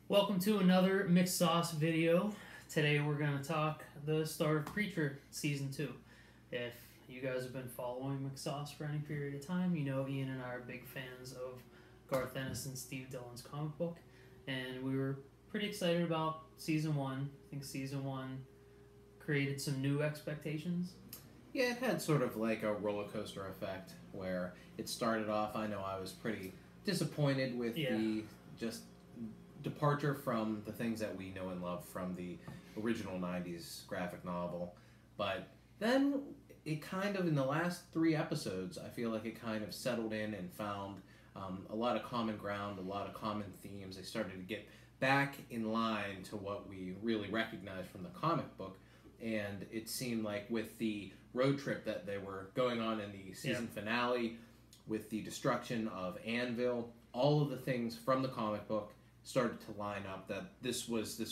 Welcome to another McSoss video. Today we're going to talk the start of Preacher Season 2. If you guys have been following McSoss for any period of time, you know Ian and I are big fans of Garth Ennis and Steve Dillon's comic book. And we were pretty excited about Season 1. I think Season 1 created some new expectations. Yeah, it had sort of like a roller coaster effect where it started off, I know I was pretty disappointed with the just departure from the things that we know and love from the original 90s graphic novel. But then it kind of, in the last 3 episodes, I feel like it kind of settled in and found a lot of common ground, a lot of common themes. They started to get back in line to what we really recognize from the comic book. And it seemed like with the road trip that they were going on in the season finale, with the destruction of Anvil, all of the things from the comic book started to line up, that this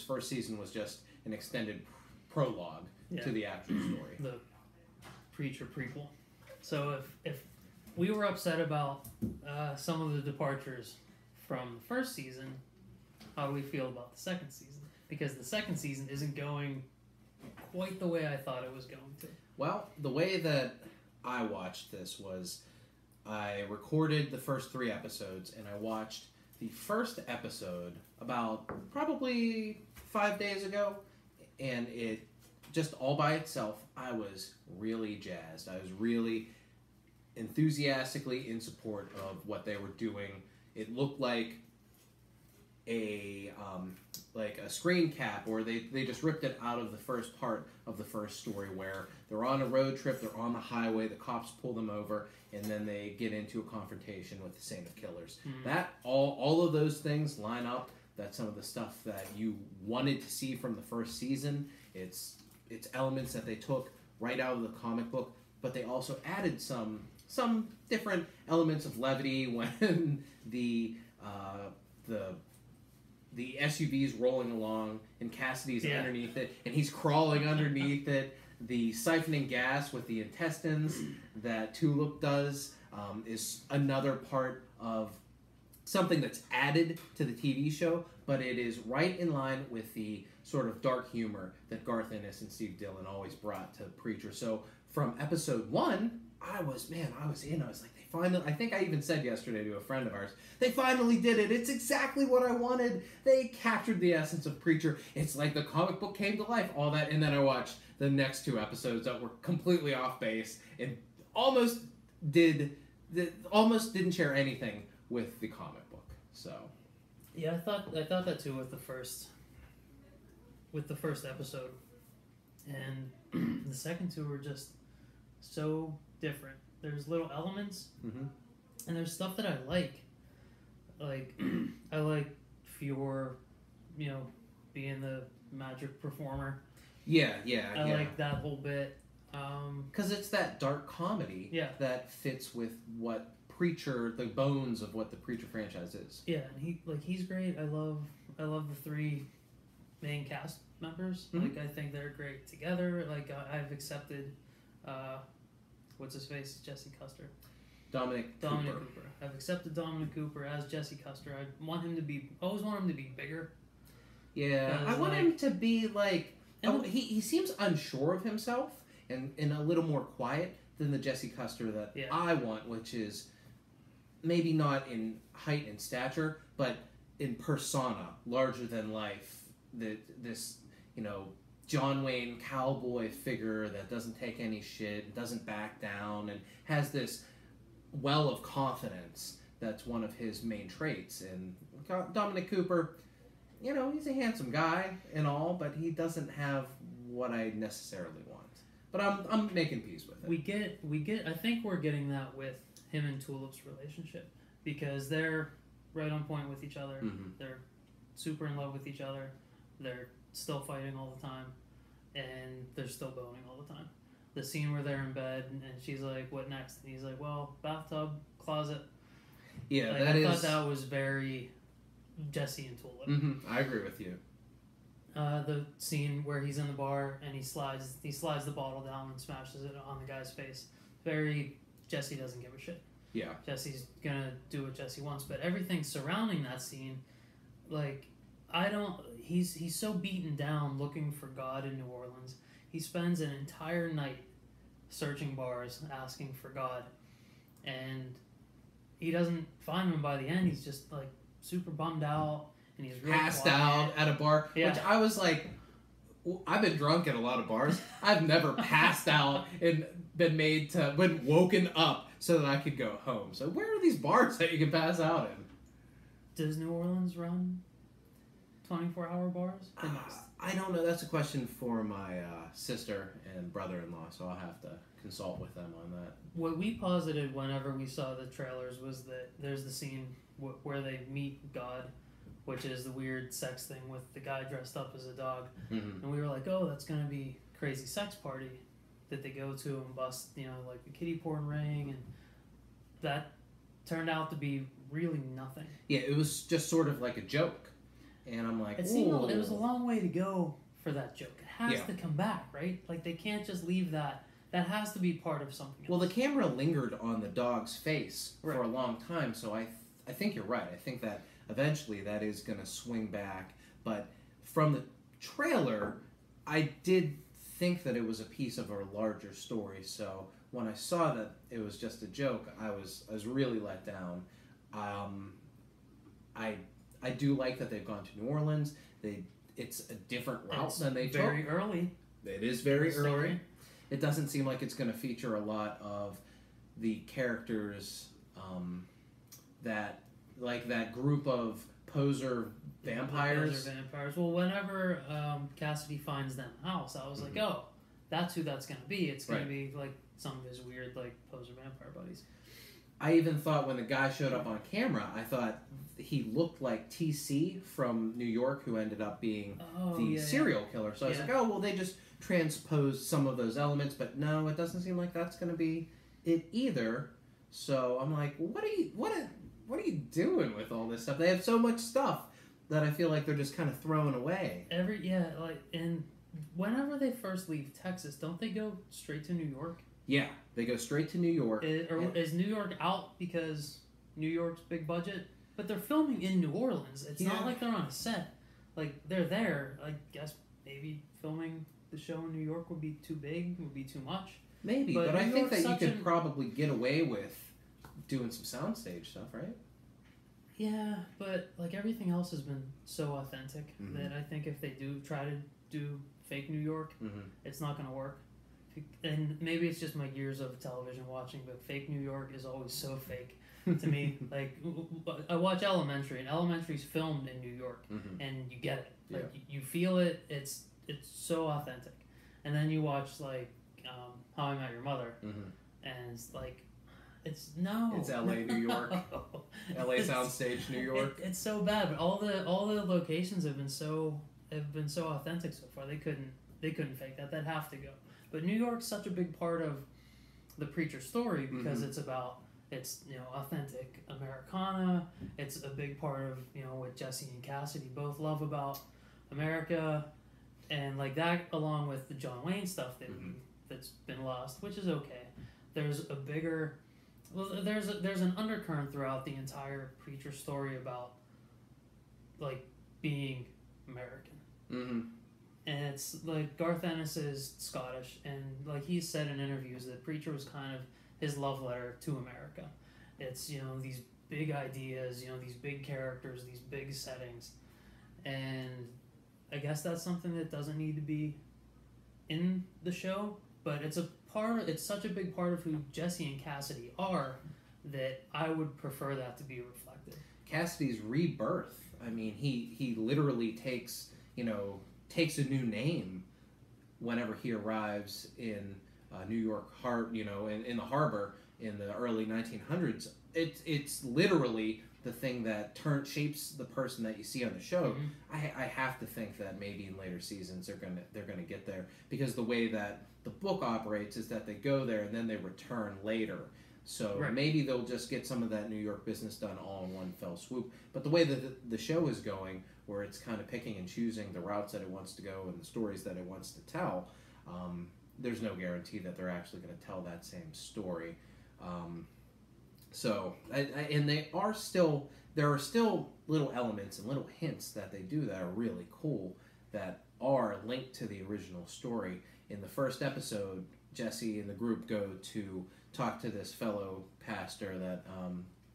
first season was just an extended prologue to the actual story. The Preacher prequel. So if we were upset about some of the departures from the first season, how do we feel about the second season? Because the second season isn't going quite the way I thought it was going to. Well, the way that I watched this was I recorded the first 3 episodes and I watched the first episode about probably 5 days ago, and it just all by itself, I was really jazzed. I was really enthusiastically in support of what they were doing. It looked like a screen cap, or they just ripped it out of the first part of the first story where they're on a road trip, they're on the highway, the cops pull them over, and then they get into a confrontation with the Saint of Killers. That all of those things line up. That's some of the stuff that you wanted to see from the first season. It's elements that they took right out of the comic book, but they also added some different elements of levity when the SUV's rolling along and Cassidy's underneath it, and he's crawling underneath it. The siphoning gas with the intestines that Tulip does is another part of something that's added to the TV show, but it is right in line with the sort of dark humor that Garth Ennis and Steve Dillon always brought to Preacher. So from episode 1, I was in. I was like, they finally, I think I even said yesterday to a friend of ours, they finally did it. It's exactly what I wanted. They captured the essence of Preacher. It's like the comic book came to life, all that. And then I watched the next 2 episodes that were completely off base and almost didn't share anything with the comic book. So yeah, I thought that too with the first episode, and the second 2 were just so different. There's little elements, and there's stuff that I like. Like I like Fior, being the magic performer. I like that whole bit. Because it's that dark comedy that fits with what Preacher, the bones of what the Preacher franchise is. Yeah, and he's great. I love the 3 main cast members. Like, I think they're great together. Like, I've accepted what's his face? Jesse Custer. Dominic Cooper. I've accepted Dominic Cooper as Jesse Custer. I always want him to be bigger. Yeah, I want him to be like, he seems unsure of himself and a little more quiet than the Jesse Custer that I want, which is maybe not in height and stature, but in persona, larger than life. This John Wayne cowboy figure that doesn't take any shit, doesn't back down, and has this well of confidence that's one of his main traits. And Dominic Cooper, he's a handsome guy and all, but he doesn't have what I necessarily want. But I'm making peace with it. We get. I think we're getting that with him and Tulip's relationship, because they're right on point with each other. They're super in love with each other. They're still fighting all the time, and they're still boning all the time. The scene where they're in bed and she's like, "What next?" And he's like, "Well, bathtub, closet." Yeah, I thought that was very Jesse and Tulip. I agree with you. The scene where he's in the bar and he slides the bottle down and smashes it on the guy's face. Very Jesse doesn't give a shit. Yeah. Jesse's gonna do what Jesse wants, but everything surrounding that scene, like, I don't. He's so beaten down looking for God in New Orleans. He spends an entire night searching bars, asking for God, and he doesn't find him by the end. He's just like super bummed out, and he's really Passed quiet. out at a bar, Yeah. which I was like, I've been drunk at a lot of bars. I've never passed out and been woken up so that I could go home. So where are these bars that you can pass out in? Does New Orleans run 24-hour bars? It must. I don't know. That's a question for my sister and brother-in-law, so I'll have to consult with them on that. What we posited whenever we saw the trailers was that there's the scene where they meet God, which is the weird sex thing with the guy dressed up as a dog. Mm-hmm. And we were like, oh, that's going to be a crazy sex party that they go to and bust, like the kiddie porn ring. And that turned out to be really nothing. Yeah, it was just sort of like a joke. And I'm like, it was a long way to go for that joke. It has to come back, right? Like, they can't just leave that. That has to be part of something else. Well, the camera lingered on the dog's face for a long time, so I think you're right. I think that eventually that is going to swing back. But from the trailer, I did think that it was a piece of a larger story. So when I saw that it was just a joke, I was really let down. I do like that they've gone to New Orleans. It's a different route than they took. Very early. It is very early. Story. It doesn't seem like it's going to feature a lot of the characters that group of poser vampires. Poser vampires. Well, whenever Cassidy finds them house, I was like, oh, that's who that's going to be. It's going to be like some of his weird poser vampire buddies. I even thought when the guy showed up on camera, I thought he looked like TC from New York, who ended up being the serial killer. So I was like, oh, well, they just transposed some of those elements, but no, it doesn't seem like that's going to be it either. So I'm like, what are you doing with all this stuff? They have so much stuff that I feel like they're just kind of throwing away. And whenever they first leave Texas, don't they go straight to New York? Yeah, they go straight to New York. Is New York out because New York's big budget? But they're filming in New Orleans. It's not like they're on a set. Like, they're there. I guess maybe filming the show in New York would be too big, would be too much. Maybe, but I think that you could probably get away with doing some soundstage stuff, right? Yeah, but everything else has been so authentic that I think if they do try to do fake New York, it's not going to work. And maybe it's just my years of television watching, but fake New York is always so fake to me. I watch Elementary, and Elementary's filmed in New York, and you get it. You feel it. It's so authentic. And then you watch How I Met Your Mother, and it's it's LA, New York. LA soundstage, New York. It's so bad, but all the locations have been so authentic so far. They couldn't fake that. They'd have to go. But New York's such a big part of the Preacher story because it's authentic Americana. It's a big part of what Jesse and Cassidy both love about America, and that along with the John Wayne stuff that's been lost, which is okay. There's a bigger there's an undercurrent throughout the entire Preacher story about being American. And it's Garth Ennis is Scottish, and he's said in interviews that Preacher was kind of his love letter to America. It's these big ideas, these big characters, these big settings, and I guess that's something that doesn't need to be in the show, but it's such a big part of who Jesse and Cassidy are that I would prefer that to be reflected. Cassidy's rebirth. I mean, he literally takes a new name whenever he arrives in New York in the harbor in the early 1900s. It's literally the thing that shapes the person that you see on the show. I have to think that maybe in later seasons they're gonna get there, because the way that the book operates is that they go there and then they return later. So maybe they'll just get some of that New York business done all in one fell swoop. But the way that the show is going, where it's kind of picking and choosing the routes that it wants to go and the stories that it wants to tell, there's no guarantee that they're actually going to tell that same story. And they are still there are still little elements and little hints that they do that are really cool that are linked to the original story. In the first episode, Jesse and the group go to talk to this fellow pastor,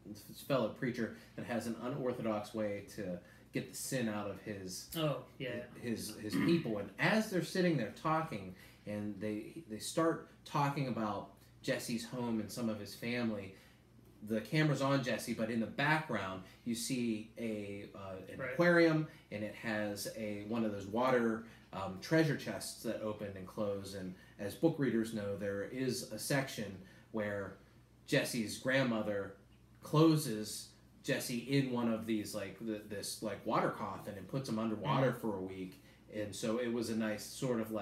this fellow preacher that has an unorthodox way to get the sin out of his people. And as they're sitting there talking, and they start talking about Jesse's home and some of his family, the camera's on Jesse, but in the background you see an aquarium, and it has one of those water treasure chests that open and close. And as book readers know, there is a section where Jesse's grandmother closes Jesse in one of these this water coffin and puts him underwater for a week. And so it was a nice sort of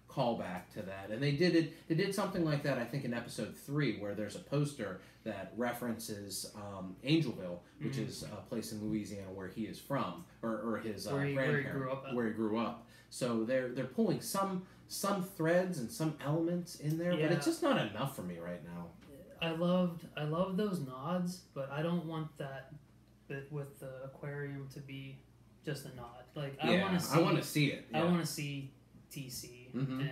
callback to that. And they did something like that, I think, in episode 3, where there's a poster that references Angelville, which is a place in Louisiana where he is from, or his grandparents, where he grew up. So they're pulling some threads and some elements in there, but it's just not enough for me right now. I loved those nods, but I don't want that bit with the aquarium to be just a nod. I want to see it. Yeah. I want to see TC and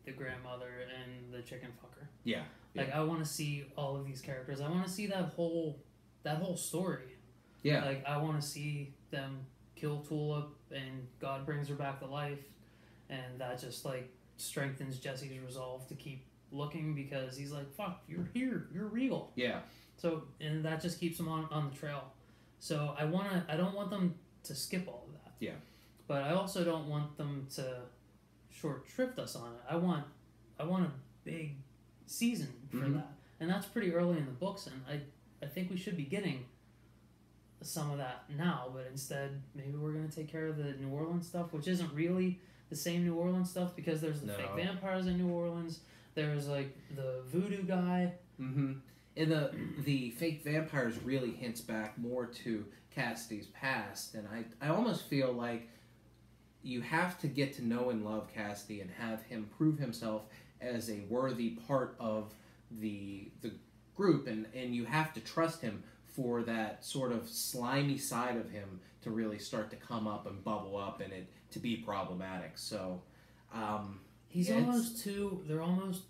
the grandmother and the chicken fucker. Yeah. I want to see all of these characters. I want to see that whole story. Yeah. I want to see them kill Tulip and God brings her back to life, and that just strengthens Jesse's resolve to keep looking, because he's like, fuck, you're here, you're real. Yeah. So, and that just keeps him on the trail. So I don't want them to skip all of that. Yeah. But I also don't want them to short shrift us on it. I want a big season for that. And that's pretty early in the books, and I think we should be getting some of that now, but instead maybe we're going to take care of the New Orleans stuff, which isn't really the same New Orleans stuff, because there's the fake vampires in New Orleans. There's the voodoo guy. Mm-hmm. And the fake vampires really hints back more to Cassidy's past, and I almost feel like you have to get to know and love Cassidy and have him prove himself as a worthy part of the group, and you have to trust him for that sort of slimy side of him to really start to come up and bubble up and it to be problematic. So they're almost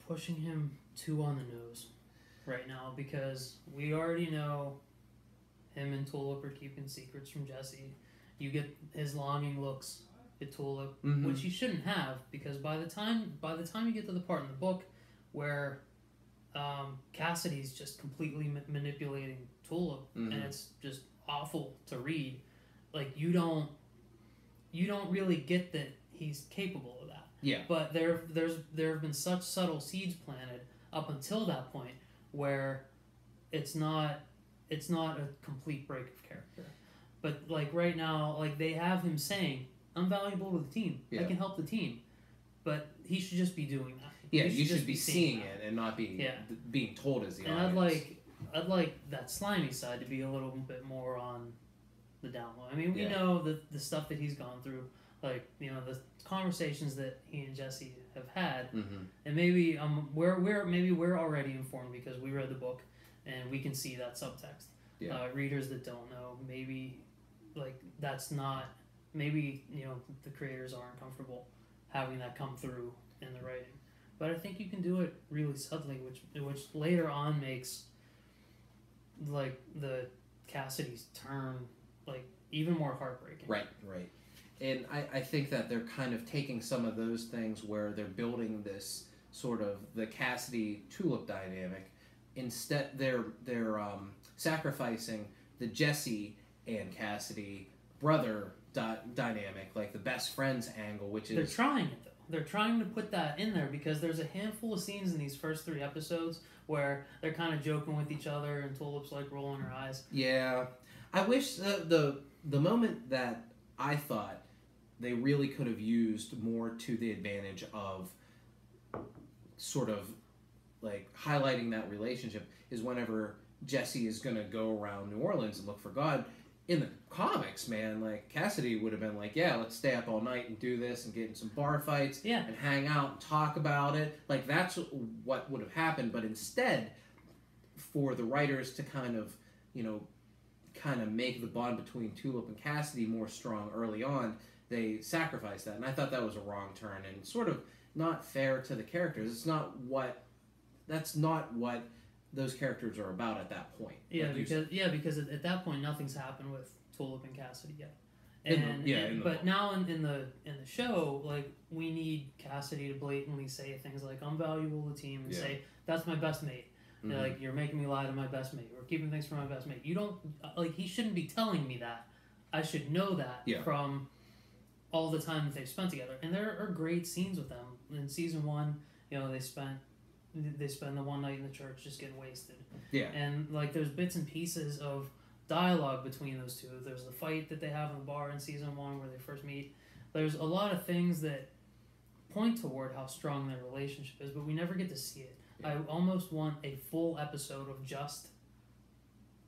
pushing him too on the nose right now, because we already know him and Tulip are keeping secrets from Jesse. You get his longing looks at Tulip, which you shouldn't have, because by the time you get to the part in the book where Cassidy's just completely manipulating Tulip, and it's just awful to read. You don't really get that he's capable of that. Yeah. But there have been such subtle seeds planted up until that point where it's not a complete break of character. But right now, they have him saying, "I'm valuable to the team. Yeah. I can help the team," but he should just be doing that. Yeah, you should be seeing it and not being told as the audience. I'd like that slimy side to be a little bit more on the down low. I mean, we know the stuff that he's gone through, the conversations that he and Jesse have had, and maybe we're already informed because we read the book and we can see that subtext. Yeah. Readers that don't know, maybe that's not, maybe the creators aren't comfortable having that come through in the writing. But I think you can do it really subtly, which later on makes the Cassidy's turn even more heartbreaking. Right. And I think that they're kind of taking some of those things where they're building this sort of the Cassidy Tulip dynamic. Instead, they're sacrificing the Jesse and Cassidy brother dynamic, the best friends angle, which is... They're trying it, though. They're trying to put that in there because there's a handful of scenes in these first 3 episodes where they're kind of joking with each other and Tulip's rolling her eyes. Yeah. I wish the moment that I thought they really could have used more to the advantage of sort of highlighting that relationship is whenever Jesse is going to go around New Orleans and look for God. In the comics, man, Cassidy would have been yeah, let's stay up all night and do this and get in some bar fights and hang out and talk about it. That's what would have happened. But instead, for the writers to kind of, kind of make the bond between Tulip and Cassidy more strong early on, they sacrificed that. And I thought that was a wrong turn and sort of not fair to the characters. That's not what those characters are about at that point. Yeah, because at that point nothing's happened with Tulip and Cassidy yet. But now in the show, like, we need Cassidy to blatantly say things like, "I'm valuable to the team," and say, "That's my best mate." Mm-hmm. Like, "You're making me lie to my best mate. We're keeping things from my best mate." You don't, like, he shouldn't be telling me that. I should know that from all the time that they've spent together. And there are great scenes with them. In season 1, they spend the one night in the church just getting wasted. Yeah. And, like, there's bits and pieces of dialogue between those two. There's the fight that they have in the bar in season 1 where they first meet. There's a lot of things that point toward how strong their relationship is, but we never get to see it. Yeah. I almost want a full episode of just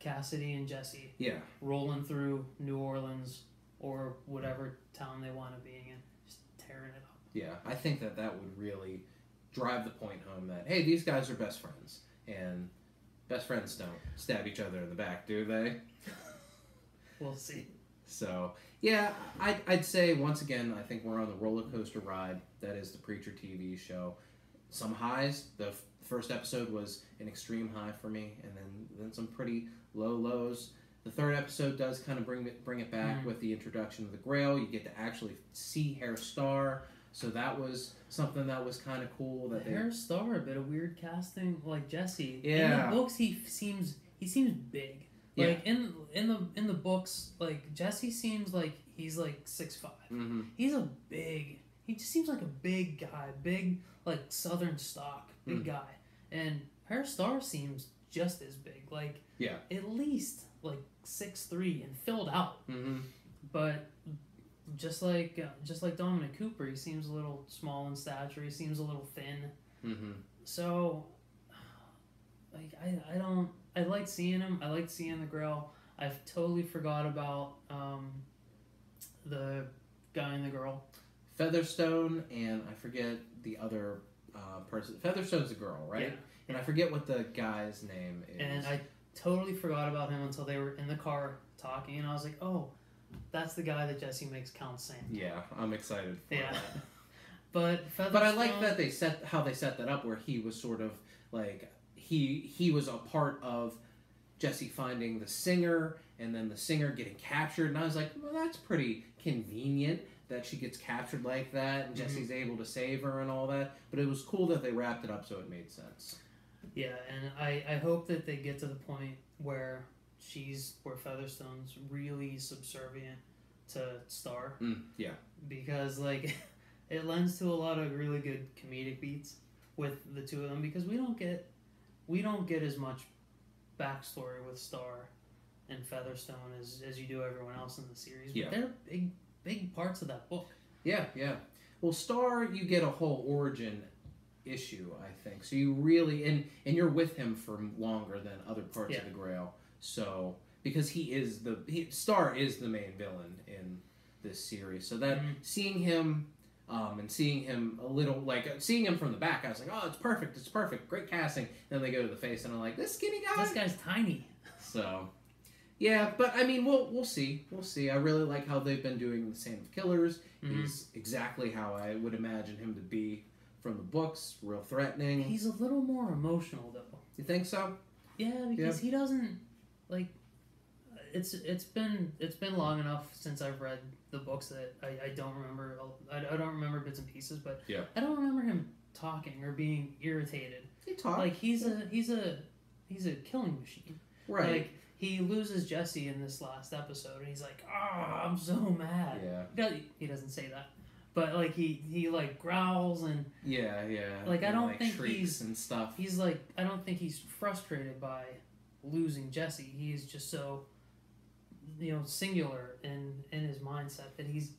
Cassidy and Jesse rolling through New Orleans or whatever town they want to be in, just tearing it up. Yeah, I think that would really drive the point home that, hey, these guys are best friends, and best friends don't stab each other in the back, do they? We'll see. So, yeah, I'd say, once again, I think we're on the roller coaster ride that is the Preacher TV show. Some highs. The first episode was an extreme high for me, and then some pretty low lows. The third episode does kind of bring it back with the introduction of the Grail. You get to actually see Hair Star, so that was something that was kind of cool. Hair Star, a bit of weird casting, like Jesse. Yeah. In the books, he seems big. Like in the books, like Jesse seems like he's like 6'5". Mm-hmm. He just seems like a big guy, big, like, Southern stock, big guy. And Hair Star seems just as big, like at least like 6'3" and filled out. Mm-hmm. But just like Dominic Cooper, he seems a little small in stature. He seems a little thin. Mm-hmm. So, like, I like seeing him. I like seeing the Grail. I've totally forgot about the guy and the girl. Featherstone, and I forget the other person. Featherstone's the girl, right? Yeah. And I forget what the guy's name is. And I totally forgot about him until they were in the car talking, and I was like, oh, that's the guy that Jesse makes count Sam. Yeah, I'm excited for that. But I like that they set that up where he was sort of like he was a part of Jesse finding the singer, and then the singer getting captured, and I was like, well, that's pretty convenient that she gets captured like that, and Jesse's able to save her and all that. But it was cool that they wrapped it up so it made sense. Yeah, and I hope that they get to the point where Featherstone's really subservient to Star. Yeah. Because, like, it lends to a lot of really good comedic beats with the two of them, because we don't get as much backstory with Star and Featherstone as you do everyone else in the series. But they're big parts of that book. Yeah. Well, Star, you get a whole origin issue, I think. So you really and you're with him for longer than other parts of the Grail. So because Star is the main villain in this series. So that seeing him and seeing him a little, like, seeing him from the back, I was like, oh, it's perfect, great casting. And then they go to the face, and I'm like, this skinny guy. This guy's tiny. So. Yeah, but I mean, we'll see. I really like how they've been doing the same with Killers. He's exactly how I would imagine him to be from the books. Real threatening. He's a little more emotional, though. You think so? Yeah, because he doesn't, like. It's been long enough since I've read the books that I don't remember. I don't remember bits and pieces, but I don't remember him talking or being irritated. He talks. Like, he's a killing machine. Right. Like, he loses Jesse in this last episode, and he's like, I'm so mad. Yeah. He doesn't say that. But, like, he like, growls and... Yeah. Like, I don't think shrieks and stuff. He's, like... I don't think he's frustrated by losing Jesse. He's just so, singular in his mindset that he's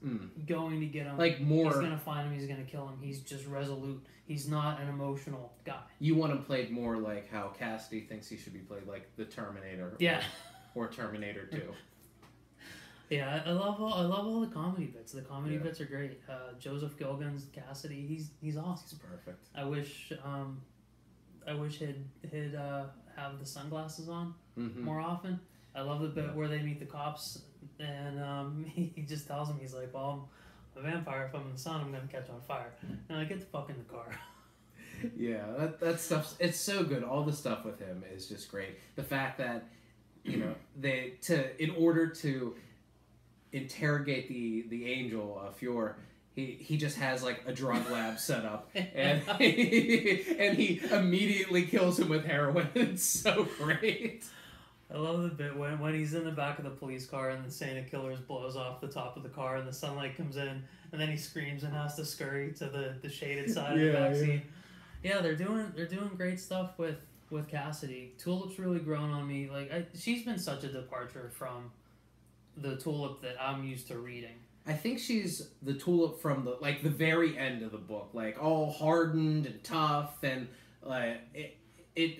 going to get him. Like, more... He's going to find him, he's going to kill him. He's just resolute. He's not an emotional guy. You want him played more like how Cassidy thinks he should be played, like the Terminator. Yeah. Or Terminator 2. Yeah, I love all the comedy bits. The comedy bits are great. Joseph Gilgan's Cassidy, he's awesome. He's perfect. I wish he'd have the sunglasses on more often. I love the bit Yeah. where they meet the cops, and he just tells them, he's like, well, I'm a vampire. If I'm in the sun, I'm going to catch on fire. And I get the fuck in the car. Yeah, that stuff's, it's so good. All the stuff with him is just great. The fact that, you know, in order to interrogate the angel, Fior, he just has like a drug lab set up, and he immediately kills him with heroin. It's so great. I love the bit when he's in the back of the police car and the Santa Killers blows off the top of the car and the sunlight comes in and then he screams and has to scurry to the shaded side of the back seat. Yeah, they're doing great stuff with Cassidy. Tulip's really grown on me. Like she's been such a departure from the Tulip that I'm used to reading. I think she's the Tulip from the very end of the book, like all hardened and tough, and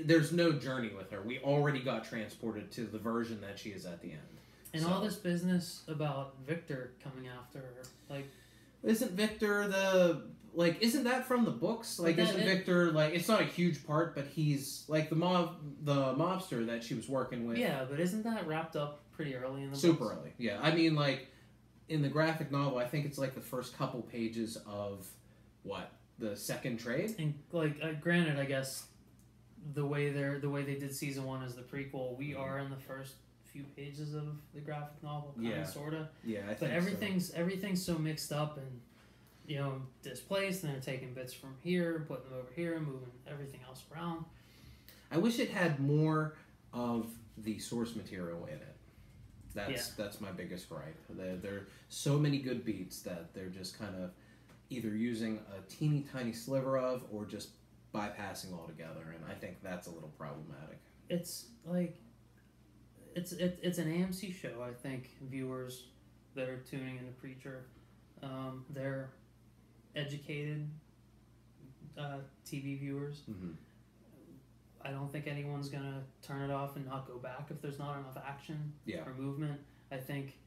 there's no journey with her. We already got transported to the version that she is at the end. And all this business about Victor coming after her, like, isn't Victor isn't that from the books? Like, Victor, like, it's not a huge part, but he's like the mobster that she was working with. Yeah, but isn't that wrapped up pretty early in the Super books? early, yeah. I mean, like, in the graphic novel, I think it's like the first couple pages of the second trade. And like, granted, I guess the way they did season 1 as the prequel, we are in the first few pages of the graphic novel, kind of, sorta. Yeah, I think but everything's so mixed up and, you know, displaced, and they're taking bits from here, putting them over here, and moving everything else around. I wish it had more of the source material in it. That's my biggest gripe. There are so many good beats that they're just kind of either using a teeny tiny sliver of or just bypassing altogether, and I think that's a little problematic. It's like it's an AMC show. I think viewers that are tuning into Preacher, they're educated TV viewers. Mm-hmm. I don't think anyone's gonna turn it off and not go back if there's not enough action or movement. I think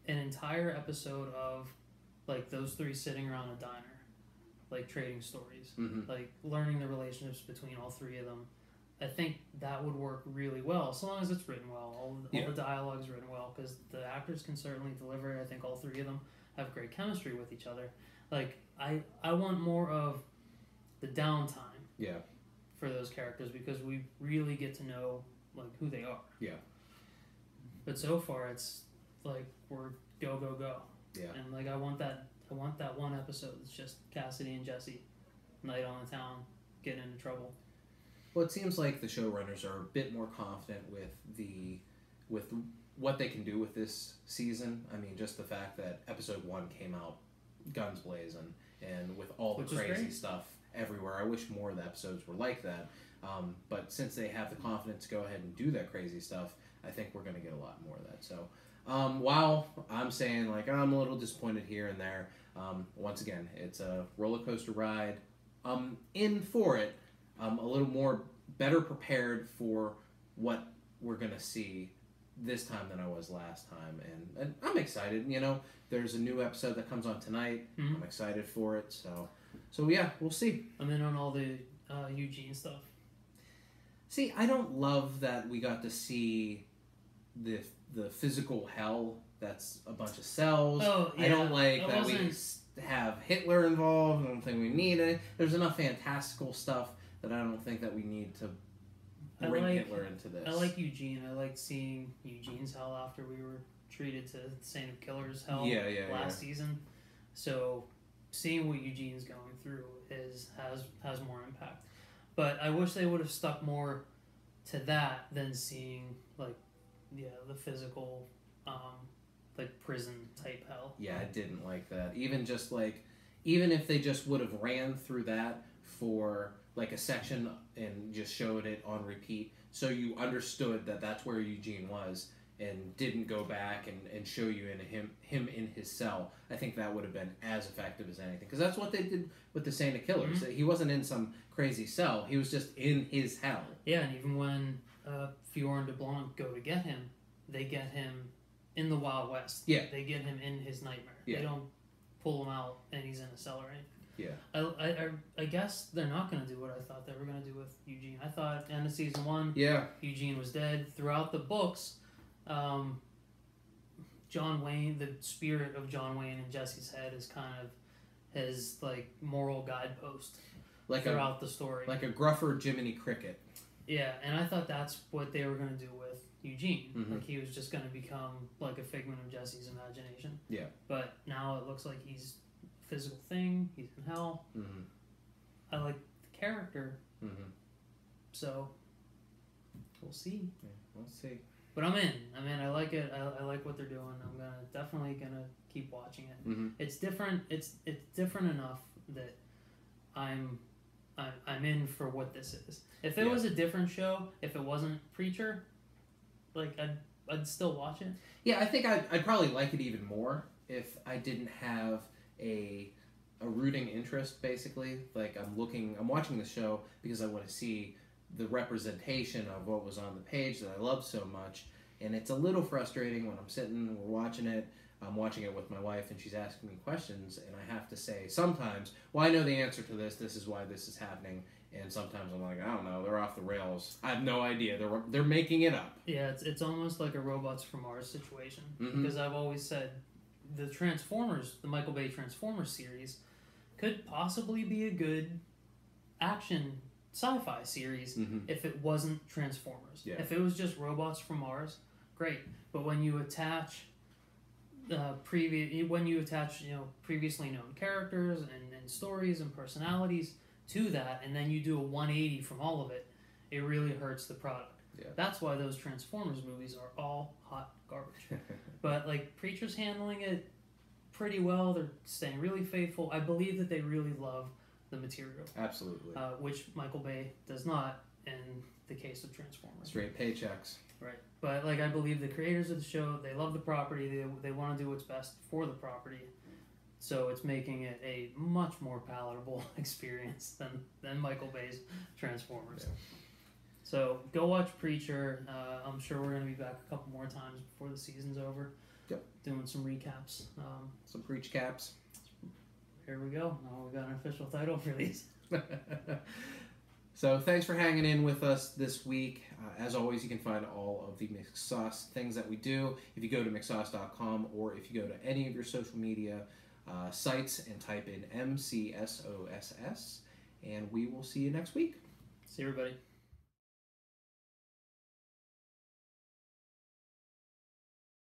an entire episode of like those three sitting around a diner, like trading stories, like learning the relationships between all three of them. I think that would work really well, so long as it's written well. All the dialogue's written well, because the actors can certainly deliver it. I think all three of them have great chemistry with each other. Like, I want more of the downtime for those characters, because we really get to know like who they are. Yeah. But so far, it's like we're go go go. Yeah. And like I want that one episode that's just Cassidy and Jesse, night on the town, getting into trouble. Well, it seems like the showrunners are a bit more confident with what they can do with this season. I mean, just the fact that episode 1 came out guns blazing, and with all the crazy stuff everywhere. I wish more of the episodes were like that. But since they have the confidence to go ahead and do that crazy stuff, I think we're going to get a lot more of that. So, while I'm saying like I'm a little disappointed here and there, once again, it's a roller coaster ride. In for it. A little more better prepared for what we're going to see this time than I was last time. And I'm excited. You know, there's a new episode that comes on tonight. I'm excited for it. So yeah, we'll see. I'm in on all the Eugene stuff. See, I don't love that we got to see the physical hell that's a bunch of cells. Oh, yeah. I don't like that we have Hitler involved. I don't think we need it. There's enough fantastical stuff that I don't think that we need to bring Hitler into this. I like Eugene. I like seeing Eugene's hell after we were treated to Saint of Killers hell last season. So seeing what Eugene's going through has more impact. But I wish they would have stuck more to that than seeing the physical prison type hell. Yeah, I didn't like that. Even if they just would have ran through that for like a section and just showed it on repeat, so you understood that that's where Eugene was, and didn't go back and show you him in his cell, I think that would have been as effective as anything. Because that's what they did with the Santa Killers. He wasn't in some crazy cell. He was just in his hell. Yeah, and even when Fior and DeBlanc go to get him, they get him in the Wild West. Yeah. They get him in his nightmare. Yeah. They don't pull him out and he's in a cell or anything. Yeah. I guess they're not going to do what I thought they were going to do with Eugene. I thought end of season 1, Eugene was dead. Throughout the books, John Wayne, the spirit of John Wayne in Jesse's head is kind of his like moral guidepost throughout the story. Like a gruffer Jiminy Cricket. Yeah, and I thought that's what they were going to do with Eugene. Mm-hmm. Like he was just going to become like a figment of Jesse's imagination. Yeah. But now it looks like he's a physical thing. He's in hell. Mm-hmm. I like the character. Mm-hmm. So we'll see. Yeah, we'll see. But I'm in. I like it. I like what they're doing. I'm definitely gonna keep watching it. Mm-hmm. It's different. It's different enough that I'm in for what this is. If it was a different show, if it wasn't Preacher, like I'd still watch it. Yeah, I think I'd probably like it even more if I didn't have a rooting interest. Basically, like I'm watching the show because I want to see the representation of what was on the page that I love so much, and it's a little frustrating when I'm sitting, we're watching it, I'm watching it with my wife, and she's asking me questions, and I have to say sometimes, well, I know the answer to this is why this is happening, and sometimes I'm like, I don't know, they're off the rails, I have no idea, they're making it up. Yeah, it's almost like a Robots from Mars situation, Mm-hmm. because I've always said the Transformers, the Michael Bay Transformers series, could possibly be a good action sci-fi series if it wasn't Transformers. Yeah. If it was just Robots from Mars, great. But when you attach previously known characters and stories and personalities to that, and then you do a 180 from all of it, it really hurts the product. Yeah. That's why those Transformers movies are all hot garbage. But like Preacher's handling it pretty well. They're staying really faithful. I believe that they really love the material. Absolutely. Which Michael Bay does not in the case of Transformers. Straight paychecks. Right. But like I believe the creators of the show, they love the property. They want to do what's best for the property. So it's making it a much more palatable experience than Michael Bay's Transformers. Yeah. So go watch Preacher. I'm sure we're going to be back a couple more times before the season's over. Yep. Doing some recaps. Some preach caps. Here we go. Now we've got an official title for these. So thanks for hanging in with us this week. As always, you can find all of the McSoss things that we do if you go to McSoss.com or if you go to any of your social media sites and type in MCSOSS. And we will see you next week. See you, everybody.